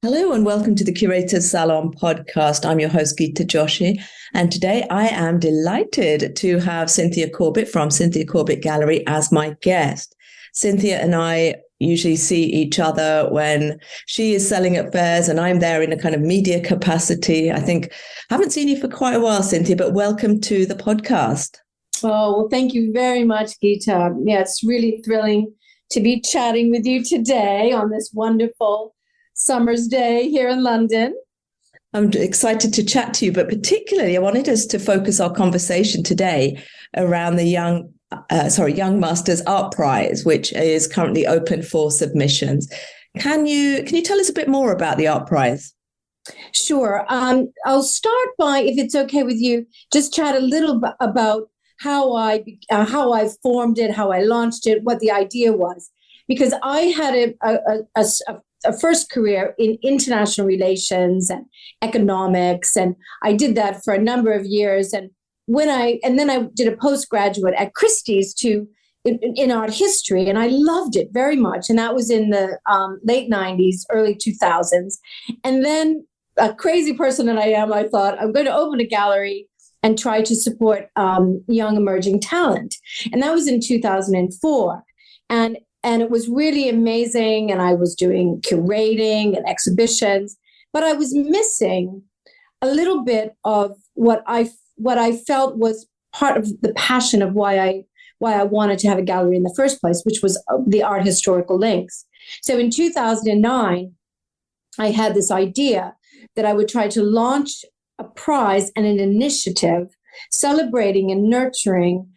Hello and welcome to the Curator's Salon podcast. I'm your host, Geeta Joshi, and today I am delighted to have Cynthia Corbett from Cynthia Corbett Gallery as my guest. Cynthia and I usually see each other when she is selling at fairs and I'm there in a kind of media capacity. I haven't seen you for quite a while, Cynthia, but welcome to the podcast. Oh, well, thank you very much, Geeta. Yeah, it's really thrilling to be chatting with you today on this wonderful summer's day here in London. I'm excited to chat to you, but particularly I wanted us to focus our conversation today around the Young Masters Art Prize, which is currently open for submissions. Can you tell us a bit more about the Art Prize? Sure. I'll start by, if it's okay with you, just chat a little about how I formed it, how I launched it, what the idea was, because I had a first career in international relations and economics, and I did that for a number of years. And then I did a postgraduate at Christie's in art history, and I loved it very much. And that was in the late '90s, early 2000s. And then, a crazy person that I am, I thought I'm going to open a gallery and try to support young emerging talent. And that was in 2004. And it was really amazing. And I was doing curating and exhibitions, but I was missing a little bit of what I felt was part of the passion of why I wanted to have a gallery in the first place, which was the art historical links. So in 2009, I had this idea that I would try to launch a prize and an initiative celebrating and nurturing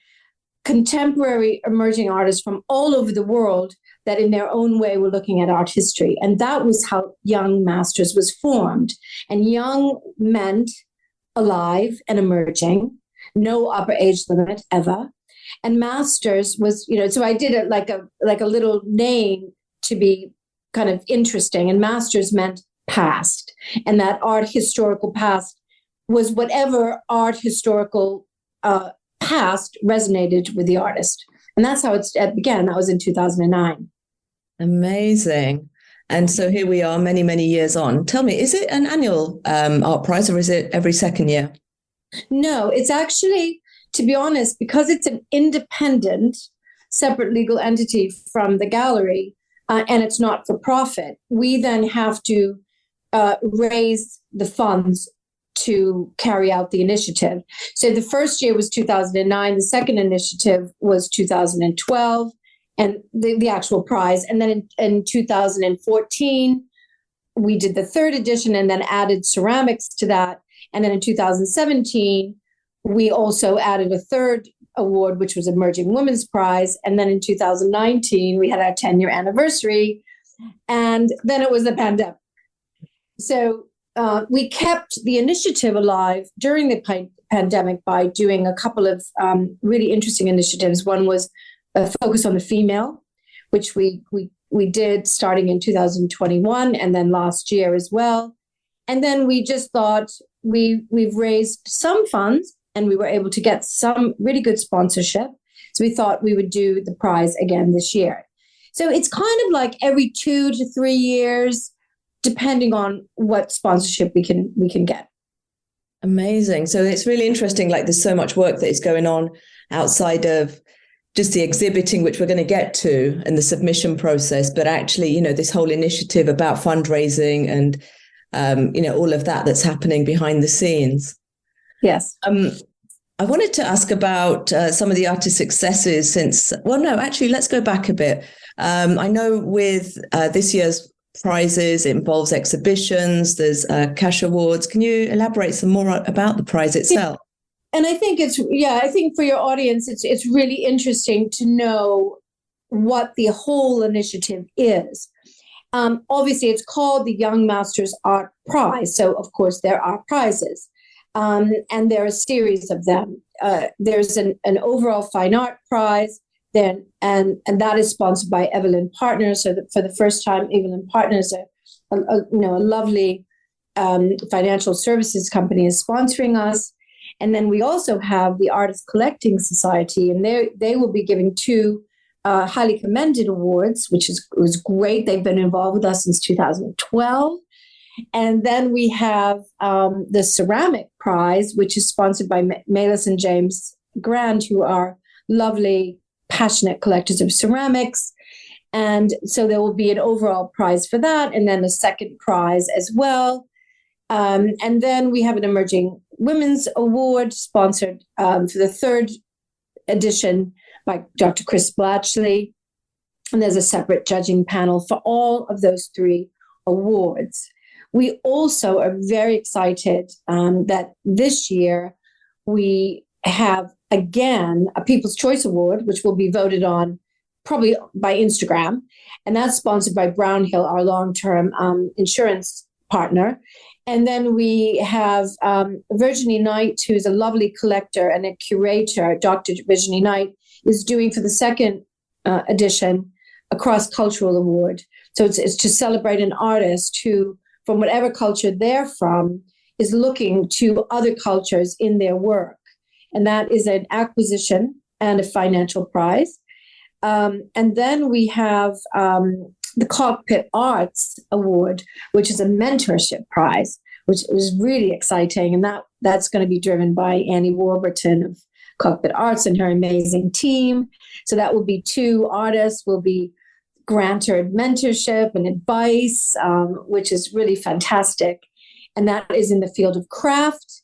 contemporary emerging artists from all over the world that in their own way were looking at art history. And that was how Young Masters was formed. And young meant alive and emerging, no upper age limit ever. And Masters was, so I did it like a little name to be kind of interesting. And Masters meant past. And that art historical past was whatever art historical past resonated with the artist. And that's how it began. That was in 2009. Amazing. And so here we are many, many years on. Tell me, is it an annual art prize or is it every second year? No, it's actually, to be honest, because it's an independent, separate legal entity from the gallery, and it's not for profit, we then have to raise the funds to carry out the initiative. So the first year was 2009, the second initiative was 2012, and the actual prize. And then in 2014, we did the third edition and then added ceramics to that. And then in 2017, we also added a third award, which was Emerging Women's Prize. And then in 2019, we had our 10-year anniversary. And then it was the pandemic. So we kept the initiative alive during the pandemic by doing a couple of really interesting initiatives. One was a focus on the female, which we did starting in 2021 and then last year as well. And then we just thought we've raised some funds and we were able to get some really good sponsorship. So we thought we would do the prize again this year. So it's kind of like every 2 to 3 years, depending on what sponsorship we can get. Amazing. So it's really interesting, like there's so much work that is going on outside of just the exhibiting, which we're going to get to, and the submission process, but actually, this whole initiative about fundraising and, all of that that's happening behind the scenes. Yes. I wanted to ask about some of the artist successes let's go back a bit. I know with this year's prizes, it involves exhibitions, there's cash awards. Can you elaborate some more about the prize itself? And I think I think for your audience, it's really interesting to know what the whole initiative is. Obviously, it's called the Young Masters Art Prize. So, of course, there are prizes. And there are a series of them. There's an overall fine art prize, then and that is sponsored by Evelyn Partners. So that for the first time, Evelyn Partners, a lovely financial services company, is sponsoring us. And then we also have the Artist Collecting Society, and they will be giving 2 highly commended awards, which was great. They've been involved with us since 2012. And then we have the Ceramic Prize, which is sponsored by Melis and James Grand, who are lovely, passionate collectors of ceramics. And so there will be an overall prize for that, and then a second prize as well. And then we have an Emerging Women's Award sponsored for the third edition by Dr. Chris Blatchley. And there's a separate judging panel for all of those three awards. We also are very excited that this year we have, again, a People's Choice Award, which will be voted on probably by Instagram. And that's sponsored by Brownhill, our long-term insurance partner. And then we have Virginie Knight, who's a lovely collector and a curator. Dr. Virginie Knight is doing for the second edition a cross-cultural award. So it's to celebrate an artist who, from whatever culture they're from, is looking to other cultures in their work. And that is an acquisition and a financial prize. And then we have the Cockpit Arts Award, which is a mentorship prize, which is really exciting. And that's going to be driven by Annie Warburton of Cockpit Arts and her amazing team. So that will be 2 artists will be granted mentorship and advice, which is really fantastic. And that is in the field of craft.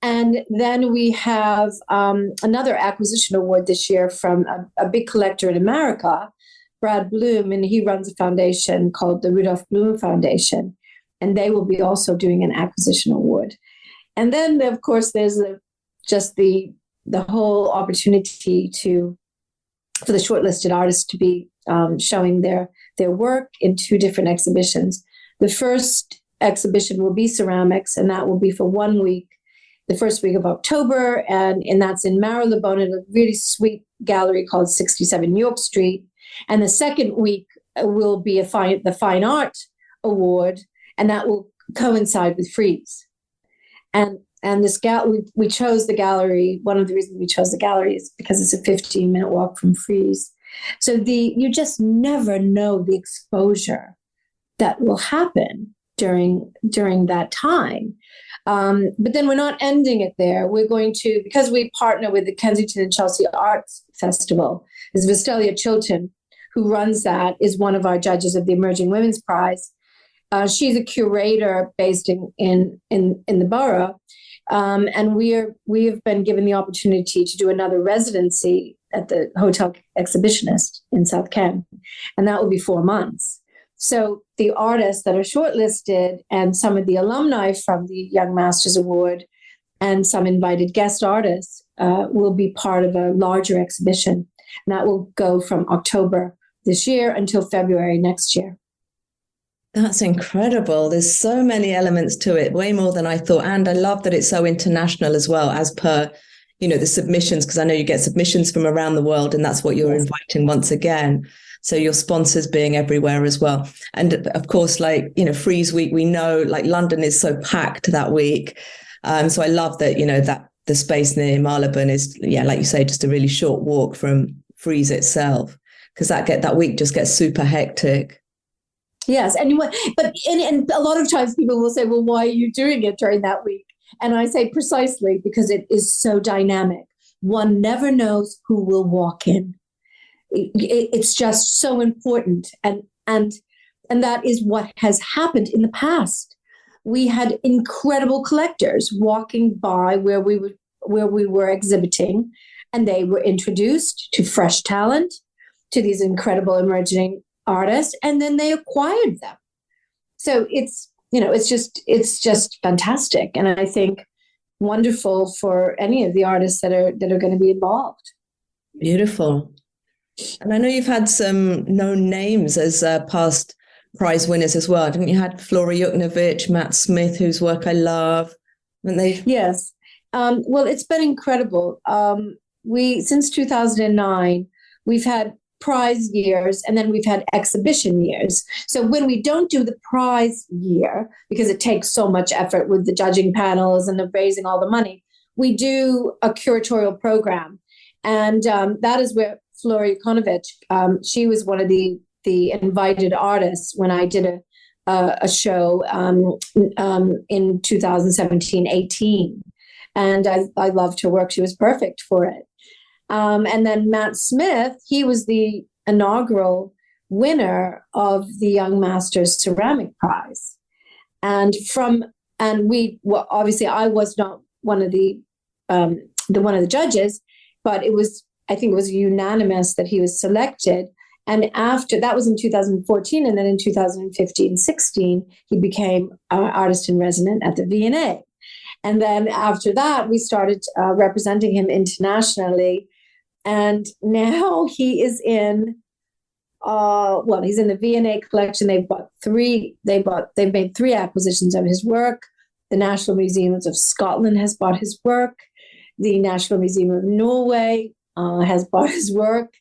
And then we have another acquisition award this year from a big collector in America, Brad Bloom, and he runs a foundation called the Rudolph Bloom Foundation, and they will be also doing an acquisition award. And then, of course, there's just the whole opportunity for the shortlisted artists to be showing their work in 2 different exhibitions. The first exhibition will be ceramics, and that will be for 1 week, the first week of October, and that's in Marylebone in a really sweet gallery called 67 York Street. And the second week will be the Fine Art Award, and that will coincide with Frieze. And this we chose the gallery. One of the reasons we chose the gallery is because it's a 15-minute walk from Frieze. So you just never know the exposure that will happen during that time. But then we're not ending it there. We're going to, because we partner with the Kensington and Chelsea Arts Festival, is Vistelia Chilton, who runs that, is one of our judges of the Emerging Women's Prize. She's a curator based in the borough. And we have been given the opportunity to do another residency at the Hotel Exhibitionist in South Ken. And that will be 4 months. So the artists that are shortlisted and some of the alumni from the Young Masters Award and some invited guest artists will be part of a larger exhibition. And that will go from October this year until February next year. That's incredible. There's so many elements to it, way more than I thought. And I love that it's so international as well, as per, the submissions, because I know you get submissions from around the world, and that's what you're inviting once again. So your sponsors being everywhere as well. And of course, Frieze Week, we know London is so packed that week. So I love that, that the space near Marylebone is, like you say, just a really short walk from Frieze itself, because that week just gets super hectic. Yes, and a lot of times people will say, well, why are you doing it during that week? And I say precisely because it is so dynamic. One never knows who will walk in. It's just so important. And that is what has happened in the past. We had incredible collectors walking by where we were exhibiting, and they were introduced to fresh talent, to these incredible emerging artists, and then they acquired them. So it's just fantastic, and I think wonderful for any of the artists that are going to be involved. Beautiful. And I know you've had some known names as past prize winners as well. Didn't you? Had Flora Yuknovich, Matt Smith, whose work I love, haven't they? Yes. Well, it's been incredible. Since 2009, we've had prize years, and then we've had exhibition years. So when we don't do the prize year, because it takes so much effort with the judging panels and the raising all the money, we do a curatorial program. And that is where Flora Yuknovich, she was one of the invited artists when I did a show in 2017-18. And I loved her work. She was perfect for it. And then Matt Smith, he was the inaugural winner of the Young Masters Ceramic Prize. Well, obviously I was not one of the judges, but I think it was unanimous that he was selected. And after that was in 2014, and then in 2015-16, he became artist in resident at the V&A. And then after that, we started representing him internationally. And now he is in, he's in the V&A collection. They've made 3 acquisitions of his work. The National Museums of Scotland has bought his work. The National Museum of Norway has bought his work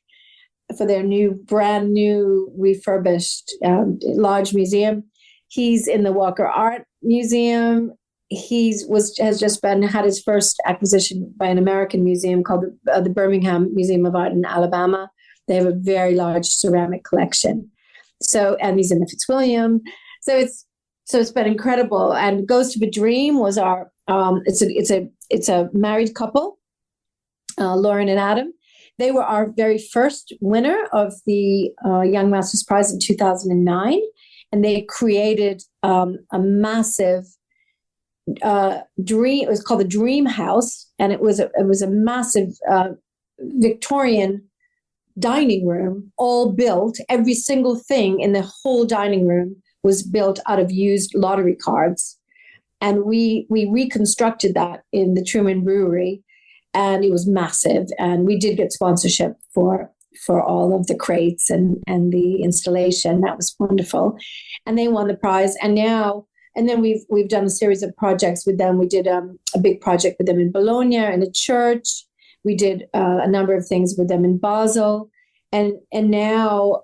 for their brand new refurbished large museum. He's in the Walker Art Museum. Has just had his first acquisition by an American museum called the Birmingham Museum of Art in Alabama. They have a very large ceramic collection. And he's in the Fitzwilliam. So it's been incredible. And Ghost of a Dream was our it's a married couple, Lauren and Adam. They were our very first winner of the Young Masters Prize in 2009, and they created a massive dream. It was called the Dream House, and it was a massive Victorian dining room, all built. Every single thing in the whole dining room was built out of used lottery cards, and we reconstructed that in the Truman Brewery. And it was massive. And we did get sponsorship for all of the crates and the installation. That was wonderful. And they won the prize. And then we've done a series of projects with them. We did a big project with them in Bologna, in a church. We did a number of things with them in Basel. And now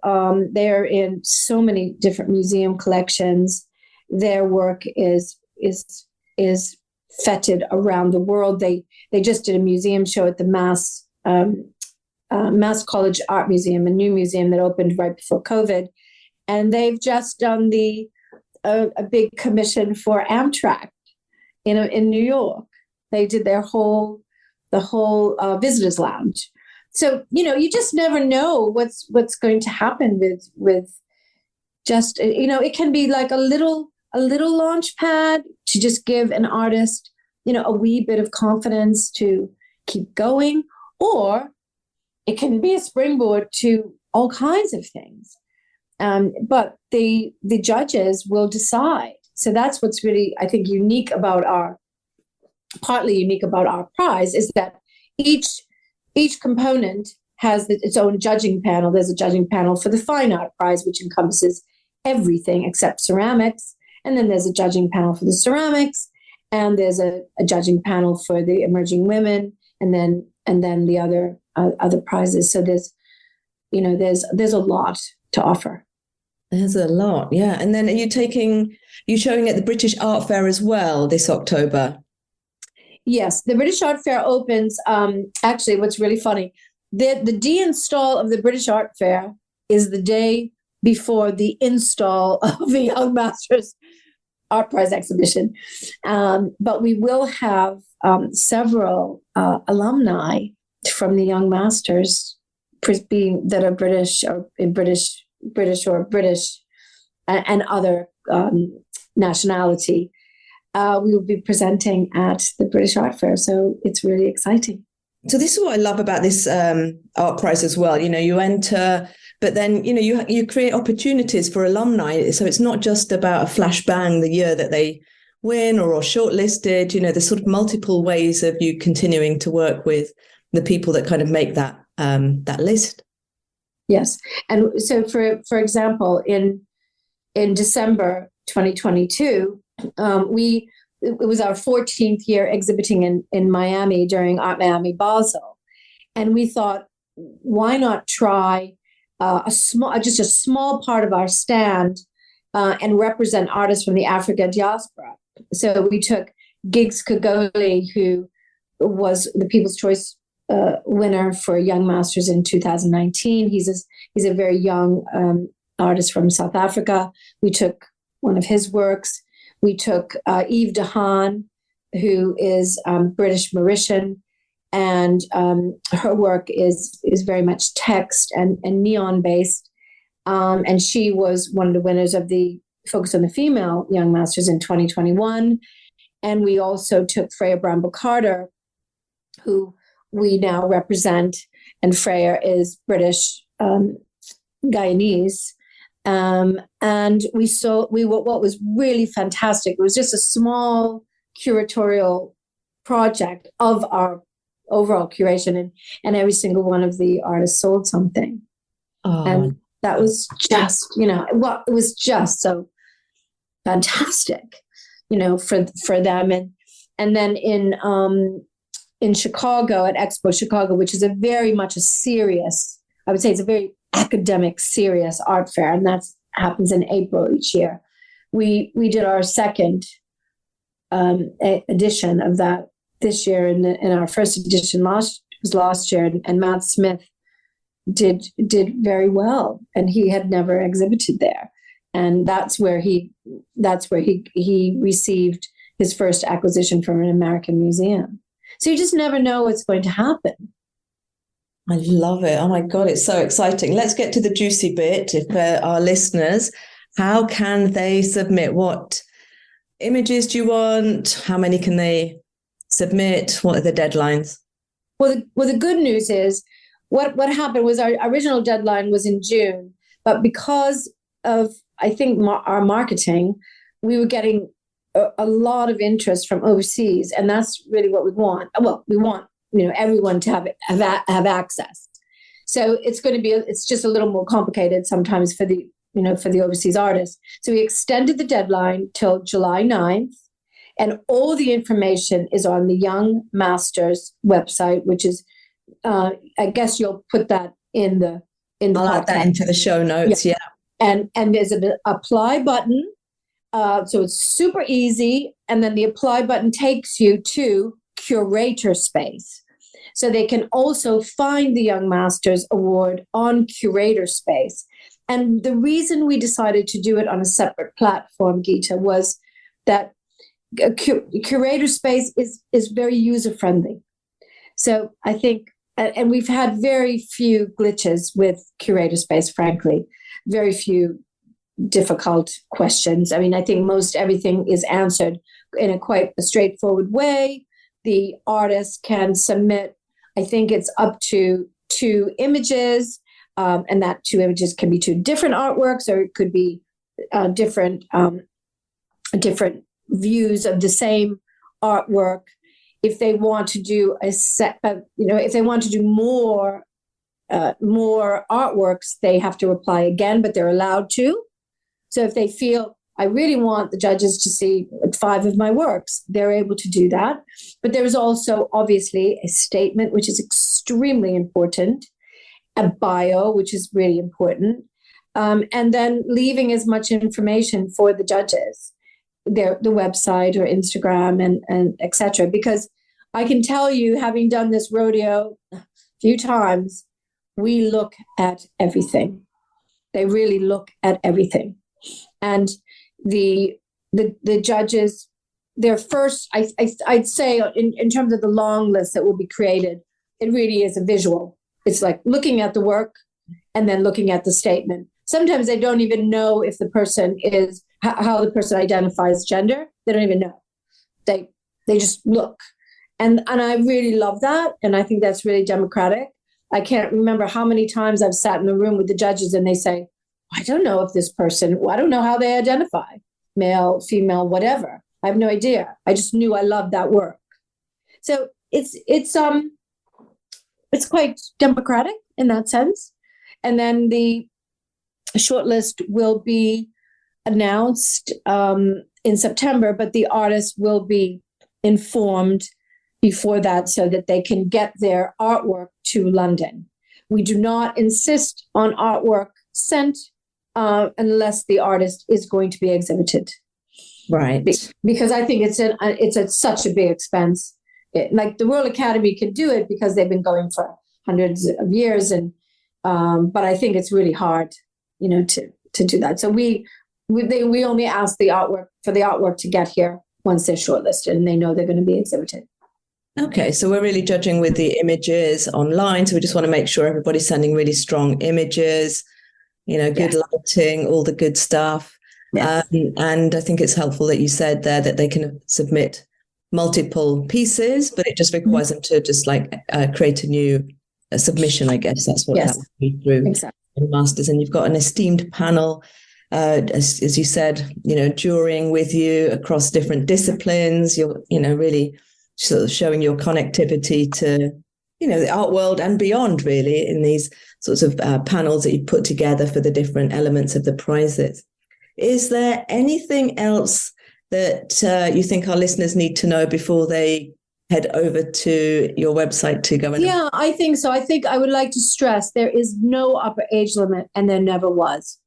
they're in so many different museum collections. Their work is feted around the world. They just did a museum show at the Mass College Art Museum, a new museum that opened right before COVID, and they've just done a big commission for Amtrak in New York. They did the whole visitors lounge. So you just never know what's going to happen with just it can be like a little launch pad to just give an artist a wee bit of confidence to keep going, or it can be a springboard to all kinds of things. But the judges will decide. So that's what's really, I think, partly unique about our prize, is that each component has its own judging panel. There's a judging panel for the Fine Art Prize, which encompasses everything except ceramics. And then there's a judging panel for the ceramics. And there's a judging panel for the emerging women, and then the other prizes. So there's a lot to offer. There's a lot, yeah. And then are you showing at the British Art Fair as well this October? Yes, the British Art Fair opens. Actually, what's really funny, the de-install of the British Art Fair is the day before the install of the Young Masters Art Prize exhibition. But we will have several alumni from the Young Masters that are British and other nationality. We will be presenting at the British Art Fair, so it's really exciting. So this is what I love about this art prize as well. You enter, but then you create opportunities for alumni. So it's not just about a flash bang the year that they win or are shortlisted. There's sort of multiple ways of you continuing to work with the people that kind of make that list. Yes, and so for example, in December 2022, it was our 14th year exhibiting in Miami during Art Miami Basel, and we thought, why not try a small part of our stand and represent artists from the Africa diaspora. So we took Giggs Kagoli, who was the People's Choice winner for Young Masters in 2019. He's a very young artist from South Africa. We took his works. We took Eve DeHaan, who is British Mauritian, and her work is very much text and neon based. And she was one of the winners of the Focus on the Female Young Masters in 2021. And we also took Freya Bramble Carter, who we now represent, and Freya is British Guyanese. And what was really fantastic, it was just a small curatorial project of our overall curation, and every single one of the artists sold something. And that was just, it was just so fantastic, for them. And then in Chicago, at Expo Chicago, which is very serious, I would say it's a very academic, serious art fair, and that happens in April each year. We did our second edition of that this year, and our first edition last year, and Matt Smith did very well, and he had never exhibited there, and that's where he received his first acquisition from an American museum. So you just never know what's going to happen. I love it. Oh my God, it's so exciting. Let's get to the juicy bit. If our listeners, how can they submit? What images do you want? How many can they submit? What are the deadlines? Well, the good news is what happened was our original deadline was in June, but because of, I think, our marketing, we were getting a lot of interest from overseas, and that's really what we want. Well, we want everyone to have access. So it's just a little more complicated sometimes for the overseas artists. So we extended the deadline till July 9th, and all the information is on the Young Masters website, which is I guess you'll put that in the I'll add that into the show notes. Yeah. And there's an apply button. So it's super easy. And then the apply button takes you to Curator Space. So they can also find the Young Masters Award on Curator Space. And the reason we decided to do it on a separate platform, Geeta, was that Curator Space is very user-friendly. So I think, and we've had very few glitches with Curator Space, frankly, very few difficult questions. I mean, I think most everything is answered in quite a straightforward way. The artist can submit, I think it's up to 2 images, and that 2 images can be 2 different artworks, or it could be different views of the same artwork. If they want to do if they want to do more artworks, they have to apply again, but they're allowed to. So if they feel, I really want the judges to see 5 of my works, they're able to do that. But there is also obviously a statement, which is extremely important, a bio, which is really important, and then leaving as much information for the judges, the website or Instagram and etc. Because I can tell you, having done this rodeo a few times, we look at everything. They really look at everything. And the judges, their first, I'd say in terms of the long list that will be created, it really is a visual. It's like looking at the work and then looking at the statement. Sometimes they don't even know if the person is, how the person identifies gender. They don't even know. They just look. And I really love that. And I think that's really democratic. I can't remember how many times I've sat in the room with the judges and they say, I don't know if this person, I don't know how they identify, male, female, whatever. I have no idea. I just knew I loved that work. So it's quite democratic in that sense. And then the shortlist will be announced in September, but the artists will be informed before that so that they can get their artwork to London. We do not insist on artwork sent unless the artist is going to be exhibited. Right. Because I think it's such a big expense. Like the Royal Academy can do it because they've been going for hundreds of years, and but I think it's really hard, to do that. So we we only ask the artwork to get here once they're shortlisted and they know they're going to be exhibited. Okay, so we're really judging with the images online. So we just want to make sure everybody's sending really strong images, good lighting, all the good stuff. Yes. And I think it's helpful that you said there that they can submit multiple pieces, but it just requires them to just create a submission, I guess. That's what that would be through exactly. Masters. And you've got an esteemed panel, as you said, jurying with you across different disciplines. You're, really sort of showing your connectivity to, the art world and beyond, really, in these sorts of panels that you put together for the different elements of the prizes. Is there anything else that you think our listeners need to know before they head over to your website to go and... Yeah, I think so. I think I would like to stress there is no upper age limit, and there never was,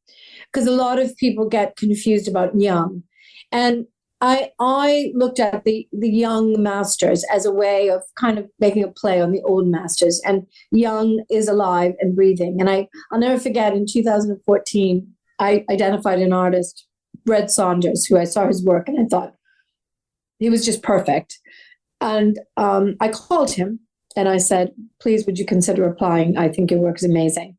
because a lot of people get confused about young. And I looked at the young masters as a way of kind of making a play on the old masters, and young is alive and breathing. And I'll never forget, in 2014, I identified an artist, Red Saunders, who I saw his work and I thought he was just perfect. And I called him and I said, please, would you consider applying? I think your work is amazing,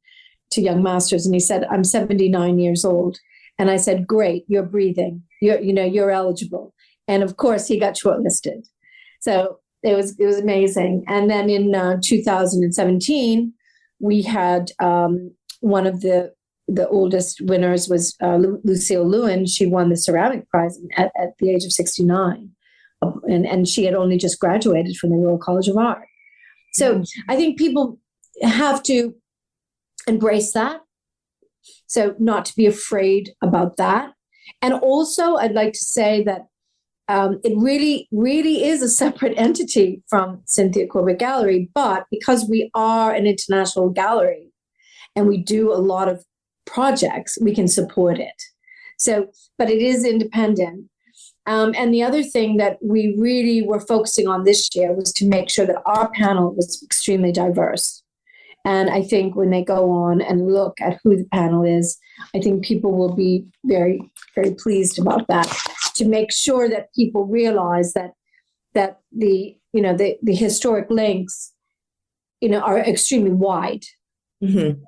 to young masters. And he said, I'm 79 years old. And I said, great, you're breathing. You're eligible. And of course, he got shortlisted. So it was amazing. And then in 2017, we had one of the oldest winners was Lucille Lewin. She won the ceramic prize at the age of 69. And she had only just graduated from the Royal College of Art. So I think people have to embrace that. So not to be afraid about that. And also, I'd like to say that it really, really is a separate entity from Cynthia Corbett Gallery. But because we are an international gallery and we do a lot of projects, we can support it. So, but it is independent. And the other thing that we really were focusing on this year was to make sure that our panel was extremely diverse. And I think when they go on and look at who the panel is, I think people will be very, very pleased about that, to make sure that people realize that the historic links, are extremely wide. Mm-hmm.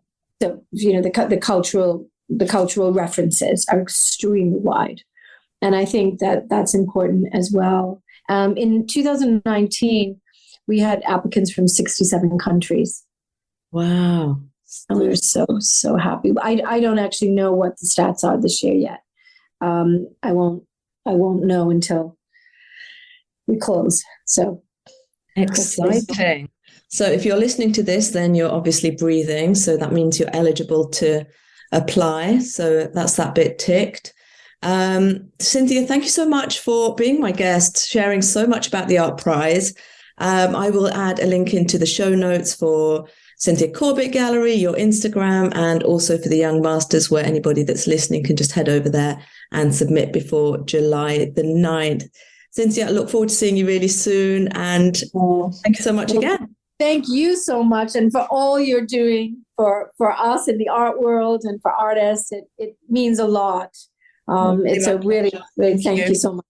So, the cultural references are extremely wide. And I think that that's important as well. In 2019, we had applicants from 67 countries. Wow. And we were so happy. I don't actually know what the stats are this year yet. I won't know until we close. So exciting. So if you're listening to this, then you're obviously breathing. So that means you're eligible to apply. So that's that bit ticked. Cynthia, thank you so much for being my guest, sharing so much about the Art Prize. I will add a link into the show notes for Cynthia Corbett Gallery, your Instagram, and also for the Young Masters, where anybody that's listening can just head over there and submit before July the 9th. Cynthia, I look forward to seeing you really soon. And thank you so much again. Thank you so much. And for all you're doing for us in the art world and for artists, it means a lot. It's a really, really thank you so much.